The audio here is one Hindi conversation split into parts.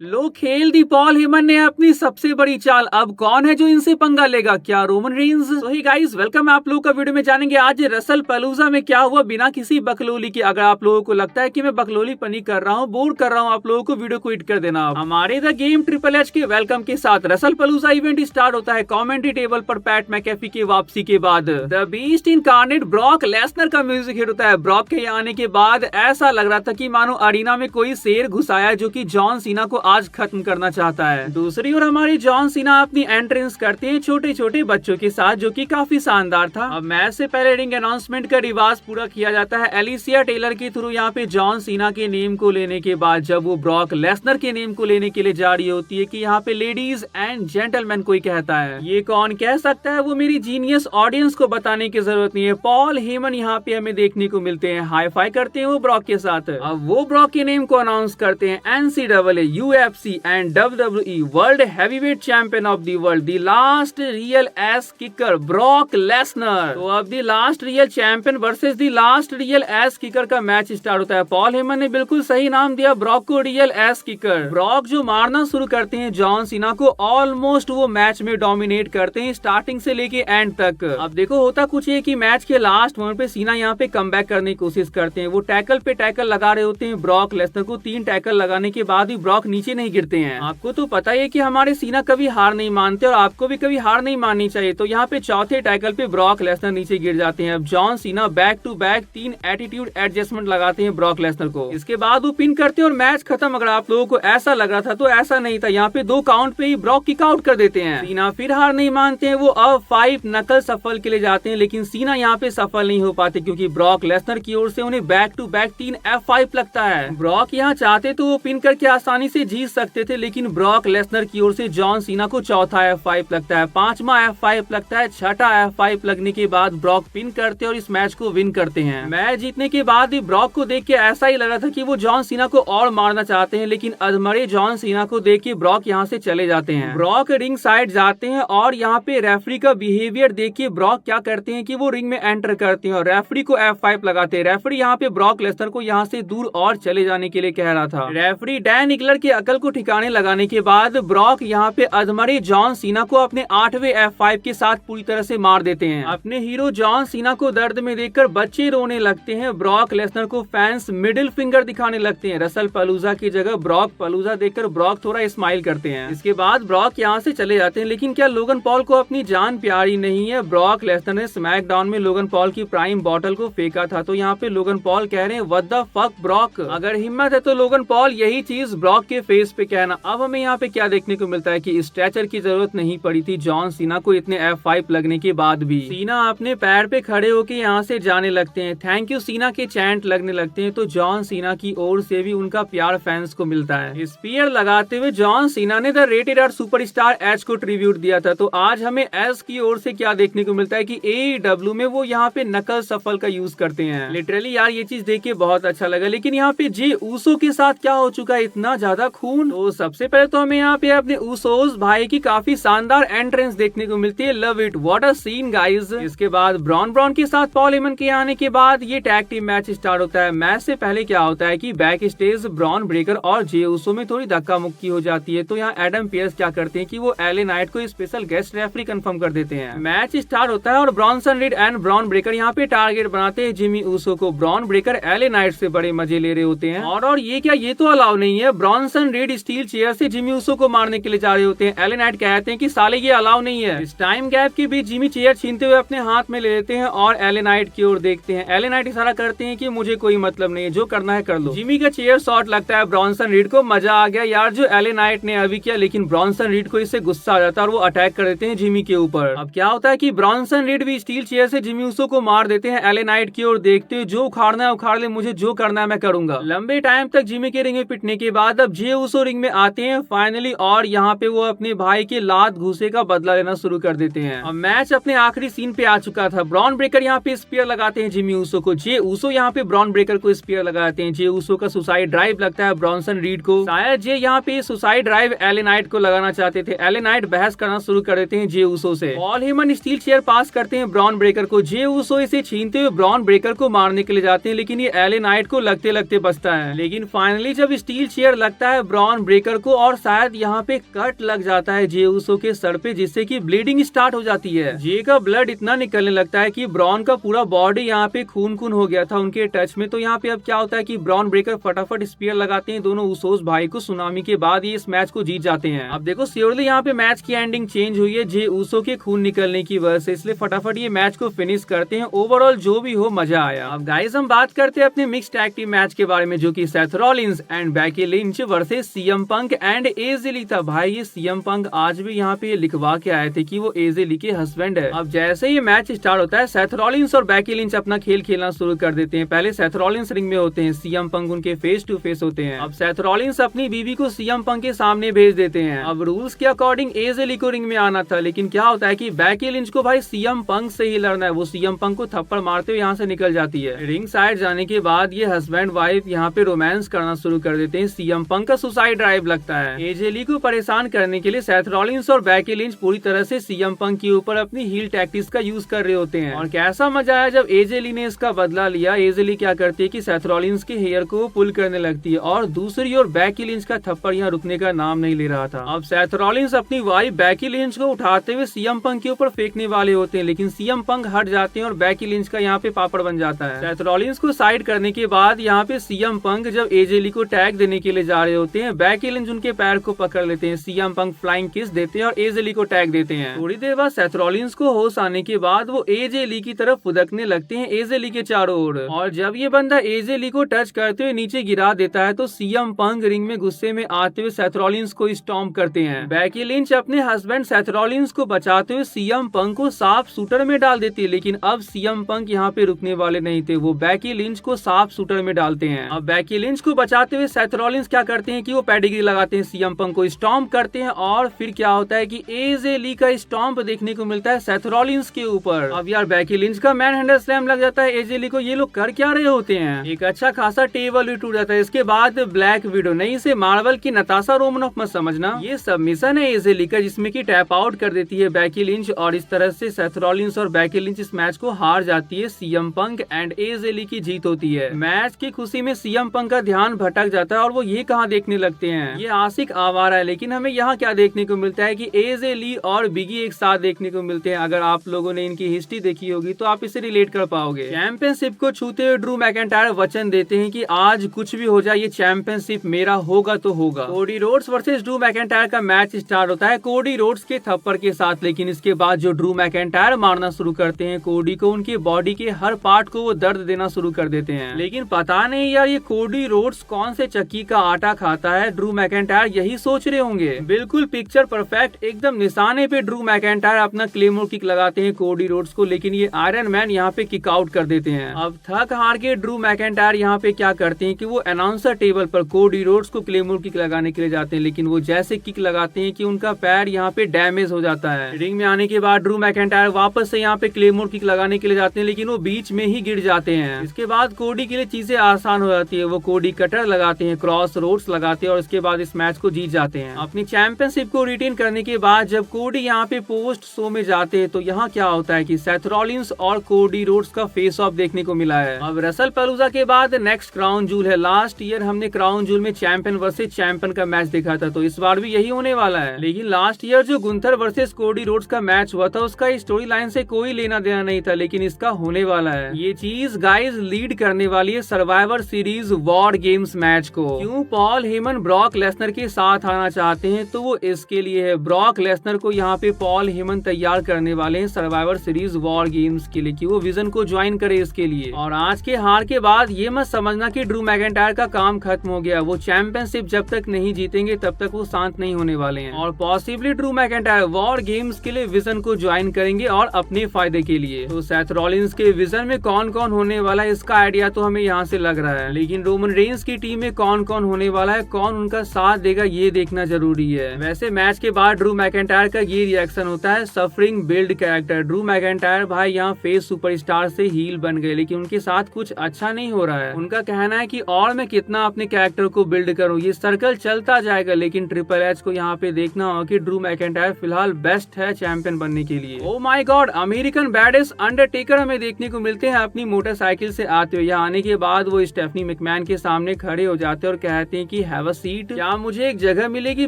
लो खेल दी पॉल हेमन ने अपनी सबसे बड़ी चाल। अब कौन है जो इनसे पंगा लेगा? क्या रोमन रेंस? तो ही गाइस, वेलकम। आप लोगों का वीडियो में जानेंगे आज रसल पलूजा में क्या हुआ बिना किसी बकलोली के। अगर आप लोगों को लगता है कि मैं बकलोली पनी कर रहा हूँ, बोर कर रहा हूँ आप लोगों को, वीडियो को हिट कर देना। हमारे द गेम ट्रिपल एच के वेलकम के साथ रसल पलूजा इवेंट स्टार्ट होता है। कॉमेंट्री टेबल पर पैट मैकेफी की वापसी के बाद the beast incarnate Brock Lesnar का म्यूजिक हिट होता है। ब्रॉक के आने के बाद ऐसा लग रहा था कि मानो अरीना में कोई शेर घुसाया जो कि जॉन सीना को आज खत्म करना चाहता है। दूसरी ओर हमारी जॉन सीना अपनी एंट्रेंस करते हैं छोटे छोटे बच्चों के साथ, जो कि काफी शानदार था। अब मैच से पहले रिंग अनाउंसमेंट का रिवाज पूरा किया जाता है एलिसिया टेलर के थ्रू। यहाँ पे जॉन सीना के नेम को लेने के बाद जब वो ब्रॉक लेसनर के नेम को लेने के लिए जा रही होती है कि यहाँ पे लेडीज एंड जेंटलमैन कोई कहता है, ये कौन कह सकता है वो मेरी जीनियस ऑडियंस को बताने की जरूरत नहीं है। पॉल हेमन यहाँ पे हमें देखने को मिलते हैं, हाई फाई करते हैं वो ब्रॉक के साथ। अब वो ब्रॉक के नेम को अनाउंस करते हैं NCAA, UFC and WWE world heavyweight champion of the world, the last real S kicker Brock Lesnar. तो अब the last real champion versus the last real S kicker का मैच स्टार्ट होता है। पॉल हेमन ने बिल्कुल सही नाम दिया ब्रॉक को, रियल एस किकर। ब्रॉक जो मारना शुरू करते हैं जॉन सीना को, ऑलमोस्ट वो मैच में डोमिनेट करते हैं स्टार्टिंग से लेके एंड तक। अब देखो होता कुछ है कि मैच के लास्ट मोमेंट पे सीना यहाँ पे कम बैक करने की कोशिश करते हैं। वो टैकल पे टैकल लगा रहे होते हैं ब्रॉक लेसनर को। 3 टैकल लगाने के बाद भी ब्रॉक नीचे नहीं गिरते हैं। आपको तो पता है कि हमारे सीना कभी हार नहीं मानते और आपको भी कभी हार नहीं माननी चाहिए। तो यहाँ पे चौथे टैकल पे ब्रॉक लेसनर नीचे गिर जाते हैं। अब John Cena back to back 3 attitude adjustment लगाते हैं ब्रॉक लेसनर को। इसके बाद वो पिन करते हैं और मैच खत्म। अगर आप लोगों को ऐसा लग रहा था तो ऐसा नहीं था, यहाँ पे 2 काउंट पे ही ब्रॉक किक आउट कर देते हैं। सीना फिर हार नहीं मानते हैं, वो अब 5 नकल सफल के लिए जाते हैं, लेकिन सीना यहाँ पे सफल नहीं हो पाते क्योंकि ब्रॉक लेसनर की ओर से उन्हें बैक टू बैक 3 F5 लगता है। ब्रॉक यहाँ चाहते तो वो पिन करके आसानी से जीत सकते थे, लेकिन ब्रॉक लेसनर की ओर से जॉन सीना को चौथा F5 लगता है, 5वां F5 लगता है, 6ठा F5 लगने के बाद ब्रॉक पिन करते और इस मैच को विन करते हैं। मैच जीतने के बाद भी ब्रॉक को देख के ऐसा ही लग रहा था कि वो जॉन सीना को और मारना चाहते हैं, लेकिन अधमरे जॉन सीना को देख के ब्रॉक यहाँ से चले जाते हैं। ब्रॉक रिंग साइड जाते हैं और यहाँ पे रेफरी का बिहेवियर देख के ब्रॉक क्या करते हैं कि वो रिंग में एंटर करते हैं और रेफरी को F5 लगाते हैं। रेफरी यहाँ पे ब्रॉक लेसनर को यहाँ से दूर और चले जाने के लिए कह रहा था। रेफरी डैन निकलर की अकल को ठिकाने लगाने के बाद ब्रॉक यहाँ पे अधमरे जॉन सीना को अपने 8वें F5 के साथ पूरी तरह से मार देते हैं। अपने हीरो जॉन सीना को दर्द में देखकर बच्चे रोने लगते हैं। ब्रॉक लेसनर को फैंस मिडिल फिंगर दिखाने लगते हैं। रसल पलूजा की जगह ब्रॉक पलूजा देखकर ब्रॉक थोड़ा स्माइल करते हैं। इसके बाद ब्रॉक यहाँ से चले जाते हैं। लेकिन क्या लोगन पॉल को अपनी जान प्यारी नहीं है? ब्रॉक लेसनर ने स्मैकडाउन में लोगन पॉल की प्राइम बॉटल को फेंका था, तो यहाँ पे लोगन पॉल कह रहे हैं व्हाट द फक ब्रॉक। अगर हिम्मत है तो लोगन पॉल यही चीज ब्रॉक के फेस पे कहना। अब हमें यहाँ पे क्या देखने को मिलता है कि स्ट्रेचर की जरूरत नहीं पड़ी थी जॉन सीना को इतने F5 लगने के बाद भी। सीना अपने पैर पे खड़े होके यहाँ से जाने लगते हैं। थैंक यू सीना के चैंट लगने लगते हैं, तो जॉन सीना की ओर से भी उनका प्यार फैंस को मिलता है। स्पीयर लगाते हुए जॉन सीना ने the rated R superstar Edge को ट्रिब्यूट दिया था। तो आज हमें एस की ओर से क्या देखने को मिलता है कि AEW में वो यहाँ पे नकल सफल का यूज करते हैं। लिटरली यार ये चीज देख के बहुत अच्छा लगा। लेकिन यहाँ पे जे ऊसो के साथ क्या हो चुका है, इतना ज्यादा खून। तो सबसे पहले तो हमें यहाँ पे अपने ऊसोस भाई की काफी शानदार एंट्रेंस देखने को मिलती है। Love it, what a scene guys. इसके बाद ब्रॉन के साथ पॉल हेमन के आने के बाद ये टैग टीम मैच स्टार्ट होता है। मैच से पहले क्या होता है कि बैक स्टेज ब्रॉन ब्रेकर और जे ऊसो में थोड़ी धक्का मुक्की हो जाती है। तो यहाँ एडम पियर्स क्या करते हैं कि वो LA नाइट को स्पेशल गेस्ट रेफरी कंफर्म कर देते हैं। मैच स्टार्ट होता है और Bronson read and Bron Breakker यहाँ पे टारगेट बनाते हैं जिमी ऊसो को। ब्रॉन ब्रेकर LA नाइट से बड़े मजे ले रहे होते हैं और ये क्या, ये तो अलाउ नहीं है। ब्रॉनसन रीड स्टील चेयर से जिमी ऊसो को मारने के लिए जा रहे होते हैं। LA नाइट कहते हैं कि साले ये अलाउ नहीं है। इस टाइम गैप के बीच जिमी चेयर छीनते हुए अपने हाथ में ले लेते हैं और LA नाइट की ओर देखते हैं। LA नाइट इशारा करते हैं कि मुझे कोई मतलब नहीं है, जो करना है कर लो। जिमी का चेयर शॉट लगता है ब्रॉनसन रीड को। मजा आ गया यार जो LA नाइट ने अभी किया, लेकिन ब्रॉनसन रीड को इससे गुस्सा आ जाता है और वो अटैक कर देते हैं जिमी के ऊपर। अब क्या होता है कि ब्रॉनसन रीड भी स्टील चेयर से जिमी ऊसो को मार देते हैं। LA नाइट की ओर देखते हुए जो उखाड़ना है उखाड़ ले, मुझे जो करना है मैं करूंगा। लंबे टाइम तक जिमी के रिंग में पिटने के बाद अब जे ऊसो रिंग में आते हैं फाइनली, और यहाँ पे वो अपने भाई के लात घूसे का बदला लेना शुरू कर देते हैं। अब मैच अपने आखिरी सीन पे आ चुका था। ब्रॉन ब्रेकर यहाँ पे स्पीयर लगाते हैं जिमी ऊसो को। जे ऊसो यहाँ पे ब्रॉन ब्रेकर को स्पीयर लगाते हैं। जे ऊसो का सुसाइड ड्राइव लगता है ब्रॉनसन रीड को। शायद जे यहाँ पे सुसाइड ड्राइव LA नाइट को लगाना चाहते थे। LA नाइट बहस करना शुरू कर देते हैं जे ऊसो से। पॉल हेमन स्टील चेयर पास करते हैं ब्रॉन ब्रेकर को। जे ऊसो इसे छीनते हुए ब्रॉन ब्रेकर को मारने के लिए जाते हैं, लेकिन ये LA नाइट को लगते लगते बचता है। लेकिन फाइनली जब स्टील चेयर लगता है ब्रॉन ब्रेकर को और शायद यहाँ पे कट लग जाता है जे उसो के सर पे, जिससे कि ब्लीडिंग स्टार्ट हो जाती है। जे का ब्लड इतना निकलने लगता है कि ब्रॉन का पूरा बॉडी यहाँ पे खून खून हो गया था उनके टच में। तो यहाँ पे अब क्या होता है कि ब्रॉन ब्रेकर फटाफट स्पीयर लगाते हैं दोनों उसोस भाई को। सुनामी के बाद ये इस मैच को जीत जाते हैं। अब देखो श्योरली यहाँ पे मैच की एंडिंग चेंज हुई है जे उसो के खून निकलने की वजह से, इसलिए फटाफट ये मैच को फिनिश करते हैं। ओवरऑल जो भी हो मजा आया। अब गाइस हम बात करते हैं अपने मिक्स्ड टैग टीम मैच के बारे में, जो कि Seth Rollins and Becky Lynch versus CM Punk and AJ Lee था। भाई ये सीएम पंक आज भी यहाँ पे लिखवा के आए थे कि वो एजे ली के हस्बैंड है। अब जैसे ये मैच स्टार्ट होता है सेथ रॉलिंस और बेकी लिंच अपना खेल खेलना शुरू कर देते हैं। पहले सेथ रॉलिंस रिंग में होते हैं, सीएम पंक उनके फेस टू फेस होते हैं। अब सेथ रॉलिंस अपनी बीवी को सीएम पंक के सामने भेज देते हैं। अब रूल्स के अकॉर्डिंग एजे ली को रिंग में आना था, लेकिन क्या होता है कि बेकी लिंच को भाई सीएम पंक से ही लड़ना है। वो सीएम पंक को थप्पड़ मारते हुए यहाँ से निकल जाती है। रिंग साइड जाने के बाद ये हस्बैंड वाइफ यहाँ पे रोमांस करना शुरू कर देते हैं। सीएम पंक का सुसाइड ड्राइव लगता है। एजे ली को परेशान करने के लिए सेथ रॉलिंस और बेकी लिंच पूरी तरह से सीएम पंक के ऊपर अपनी हील टैक्टिक्स का यूज कर रहे होते हैं। और कैसा मजा आया जब एजे ली ने इसका बदला लिया। एजे ली क्या करती है कि सेथ रॉलिंस के हेयर को पुल करने लगती है और दूसरी ओर बेकी लिंच का थप्पड़ यहाँ रुकने का नाम नहीं ले रहा था। अब सेथ रॉलिंस अपनी वाइफ बेकी लिंच को उठाते हुए सीएम पंक के ऊपर फेंकने वाले होते हैं, लेकिन सीएम पंक हट जाते हैं और बेकी लिंच का यहाँ पे पापड़ बन जाता है। सेथ रॉलिंस को साइड करने के बाद यहाँ पे सीएम पंक जब एजे ली को टैग देने के लिए जा रहे होते हैं, बेकी लिंच उनके पैर को पकड़ लेते हैं। सीएम पंक फ्लाइंग किस देते हैं और एजे ली को टैग देते हैं। थोड़ी देर बाद सेथ रॉलिंस को होश आने के बाद वो एजे ली की तरफ फुदकने लगते हैं एजे ली के चारों ओर, और जब ये बंदा एजे ली को टच करते हुए नीचे गिरा देता है तो सीएम पंक रिंग में गुस्से में आते हुए सेथ रॉलिंस को स्टॉम्प करते हैं। बेकी लिंच अपने हस्बैंड सेथ रॉलिंस को बचाते हुए सीएम पंक को साफ शूटर में डाल देती है, लेकिन अब सीएम पंक यहाँ पे रुकने वाले नहीं थे। वो बेकी लिंच को साफ शूटर में डालते हैं। अब बेकी लिंच को बचाते हुए सेथ रॉलिंस क्या करते हैं कि वो पेडिग्री लगाते हैं, सीएम पंक को स्टॉम्प करते हैं, और फिर क्या होता है कि एजे ली का स्टॉम्प देखने को मिलता है सेथ रॉलिंस के ऊपर। अब यार बेकी लिंच का मैन हैंडल स्लैम लग जाता है एजे ली को। ये लोग कर क्या रहे होते हैं, एक अच्छा खासा टेबल भी टूट जाता है। इसके बाद ब्लैक विडो, नहीं इसे मार्वल की नताशा रोमनॉफ मत समझना, ये सबमिशन है एजे ली का, जिसमें की टैप आउट कर देती है बेकी लिंच, और इस तरह से सेथ रॉलिंस और बेकी लिंच इस मैच को हार जाती है। सीएम पंक एंड एजे ली की जीत होती है। मैच की खुशी में सीएम पंक का ध्यान भटक जाता है और वो ये कहाँ देखने लगते हैं, ये आशिक आवारा है। लेकिन हमें यहाँ क्या देखने को मिलता है कि एजे ली और बिगी एक साथ देखने को मिलते हैं। अगर आप लोगों ने इनकी हिस्ट्री देखी होगी तो आप इसे रिलेट कर पाओगे। चैंपियनशिप को छूते हुए ड्रू मैकिंटायर वचन देते हैं कि आज कुछ भी हो जाए ये चैंपियनशिप मेरा होगा तो होगा। Cody Rhodes versus Drew McIntyre का मैच स्टार्ट होता है कोडी रोड्स के थप्पड़ के साथ, लेकिन इसके बाद जो ड्रू मैकिंटायर मारना शुरू करते हैं कोडी को, उनके बॉडी के हर पार्ट को वो दर्द देना शुरू कर देते हैं। लेकिन पता नहीं यार ये कोडी रोड्स कौन से चक्की का आटा खाता है, ड्रू मैकिंटायर यही सोच रहे होंगे। बिल्कुल पिक्चर परफेक्ट एकदम निशाने पे ड्रू मैकिंटायर अपना क्लेमोर किक लगाते हैं कोडी रोड्स को, लेकिन ये आयरन मैन यहाँ पे किक आउट कर देते हैं। अब थक हार के ड्रू मैकिंटायर यहाँ पे क्या करते हैं कि वो अनाउंसर टेबल पर कोडी रोड्स को क्लेमोर किक लगाने के लिए जाते हैं, लेकिन वो जैसे किक लगाते हैं कि उनका पैर यहाँ पे डैमेज हो जाता है। रिंग में आने के बाद ड्रू मैकिंटायर वापस से यहाँ पे क्लेमोर किक लगाने के लिए जाते हैं, लेकिन वो बीच में ही गिर जाते हैं। इसके बाद कोडी के लिए चीजें आसान हो जाती है। वो कोडी कटर लगाते हैं, क्रॉस रोड्स लगाते हैं और इसके बाद इस मैच को जीत जाते हैं। अपनी चैंपियनशिप को रिटेन करने के बाद जब कोडी यहाँ पे पोस्ट शो में जाते हैं तो यहाँ क्या होता है कि सेथ रॉलिंस और कोडी रोड्स का फेस ऑफ देखने को मिला है। अब रसल पलूजा के बाद नेक्स्ट क्राउन जूल है। लास्ट ईयर हमने क्राउन जूल में चैंपियन वर्सेस चैंपियन का मैच देखा था, तो इस बार भी यही होने वाला है। लेकिन लास्ट ईयर जो गुंथर वर्सेस कोडी रोड्स का मैच हुआ था उसका स्टोरी लाइन से कोई लेना देना नहीं था, लेकिन इसका होने वाला है। ये चीज गाइज लीड करने वाली है survivor series war games match को। क्यों पॉल हेमन ब्रॉक लेसनर के साथ आना चाहते हैं तो वो इसके लिए है। ब्रॉक लेसनर को यहाँ पे पॉल हेमन तैयार करने वाले हैं सर्वाइवर सीरीज वॉर गेम्स के लिए कि वो विजन को ज्वाइन करे इसके लिए। और आज के हार के बाद ये मत समझना कि ड्रू मैकिंटायर का काम खत्म हो गया। वो चैंपियनशिप जब तक नहीं जीतेंगे तब तक वो शांत नहीं होने वाले हैं, और possibly Drew McIntyre war games के लिए विजन को ज्वाइन करेंगे और अपने फायदे के लिए। तो सेथ रॉलिंस के विजन में कौन कौन होने वाला है इसका आइडिया तो हमें यहाँ से लग रहा है, लेकिन रोमन रेंस की टीम में कौन कौन होने वाला है, कौन उनका साथ देगा ये देखना जरूरी है। वैसे मैच के बाद ड्रू मैकिंटायर का ये रिएक्शन होता है, suffering build character. Drew McIntyre भाई यहाँ फेस सुपरस्टार से हील बन गए, लेकिन उनके साथ कुछ अच्छा नहीं हो रहा है। उनका कहना है कि और मैं कितना अपने कैरेक्टर को बिल्ड करूँ, ये सर्कल चलता जाएगा। लेकिन ट्रिपल एच को यहाँ पे देखना होगा कि ड्रू मैकिंटायर फिलहाल बेस्ट है चैंपियन बनने के लिए। Oh my God, American baddest Undertaker हमें देखने को मिलते हैं अपनी मोटरसाइकिल से आते हुए। यहाँ आने के बाद वो स्टेफनी मैकमैन के सामने खड़े हो जाते हैं और कहते हैं कि हैव अ सीट? क्या मुझे एक जगह मिलेगी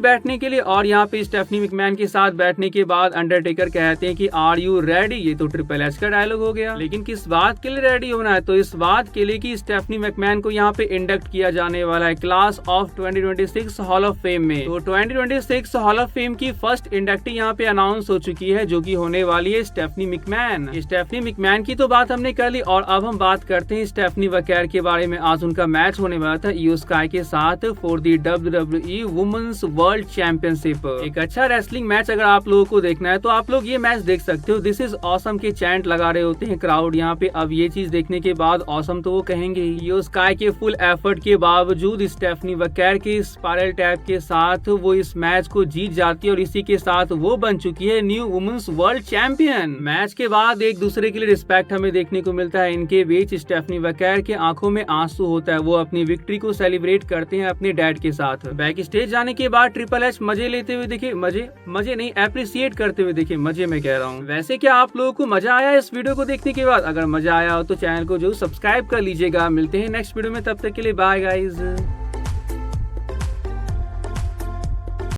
बैठने के लिए? और यहाँ पे स्टेफनी मैकमैन के साथ बैठने के बाद अंडरटेकर कहते हैं कि आर यू रेडी? ये तो ट्रिपल एच का डायलॉग हो गया। लेकिन किस बात के लिए रेडी होना है? तो इस बात के लिए कि स्टेफनी मैकमैन को यहाँ पे इंडक्ट किया जाने वाला है class of 2026 hall of fame में। तो 2026 हॉल ऑफ फेम की फर्स्ट इंडक्टी यहाँ पे अनाउंस हो चुकी है, जो कि होने वाली है स्टेफनी मैकमैन। स्टेफनी मैकमैन की तो बात हमने कर ली और अब हम बात करते हैं स्टेफनी वकैर के बारे में। आज उनका मैच होने वाला था इयो स्काई के साथ for the WWE women's world championship. एक अच्छा रेसलिंग मैच अगर आप लोगों को देखना है तो आप लोग ये मैच देख सकते हो। दिस इज ऑसम के चैंट लगा रहे होते हैं क्राउड यहाँ पे। अब ये चीज देखने के बाद ऑसम तो वो कहेंगे। इयो स्काई के फुल एफर्ट के बावजूद स्टेफनी वकैर के स्पाइरल टैप के साथ वो इस मैच को जीत जाती है और इसी के साथ वो बन चुकी है new women's world champion. Match के बाद एक दूसरे के लिए रिस्पेक्ट हमें देखने को मिलता है इनके बीच। स्टेफनी वकैर के आंखों में आंसू होता है, वो अपनी विक्ट्री को सेलिब्रेट करते हैं अपने डैड के साथ। बैक स्टेज जाने के बाद ट्रिपल एच मजे लेते हुए दिखे, मजे नहीं एप्रिसिएट करते हुए दिखे, मजे में कह रहा हूँ। वैसे क्या आप लोगों को मजा आया इस वीडियो को देखने के बाद? अगर मजा आया हो तो चैनल को जो सब्सक्राइब कर लीजिएगा। मिलते हैं नेक्स्ट वीडियो में, तब तक के लिए बाय गाइज।